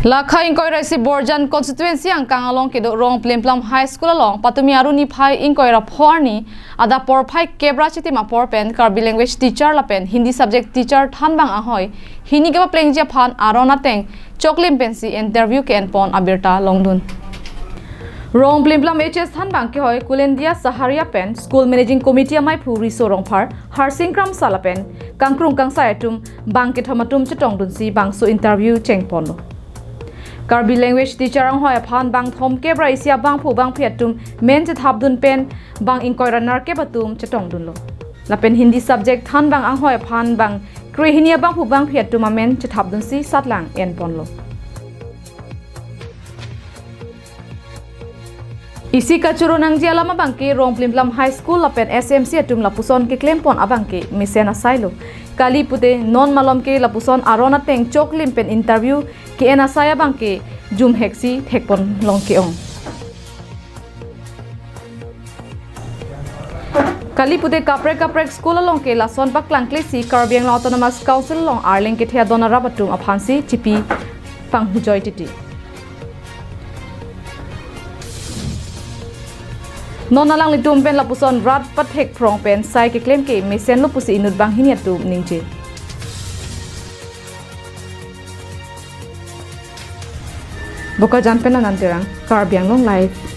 Lakha inkoy raisi Borjan constituency ang kangalong kido Rongplimplam High School along patumi aruni phai inkoy ra phorni ada por phai kebra chiti ma por pen Karbi language teacher la pen Hindi subject teacher thanbang anghoi hini ga plengja phan arona teng choklim pensi interview ke en pon abirta longdun Rongplimplam HS thanbang ke hoy kulendia saharia pen school managing committee amai phuri sorong phar harsingkram salapen kangkrung kangsa etum bang ke thamatum chetong dun si bang so interview cheng pon lo Karbi language teacher anghoi aphan bang thom ke bra isia bang phu bang phiatum men che thap dun pen bang inkoy ranar ke batum chetong dun lo la pen Hindi subject than bang anghoi aphan bang kre hinia bang phu bang phiatum men che thap dun si satlang en pon lo isi kachuro nang jiala ma bang ke Rongplimplam High School la pen SMC atum la puson ke claim pon abang ke mesen asailo kali pute non malom ke la puson arona teng choklim pen interview ke ena saya bang ke jum heksi thekpon long ke ong kali pute kaprek school long ke la son bak lang klesi Karbiang Autonomous Council long arling ke thia dona rabatum aphansi chipi pang hujoy titi non alang litum pen la puson rat pathek prong pen sai ke claim ke mesen lo pusi inut bang hinia tu ningje Boka jan pena nantirang Karbiang long live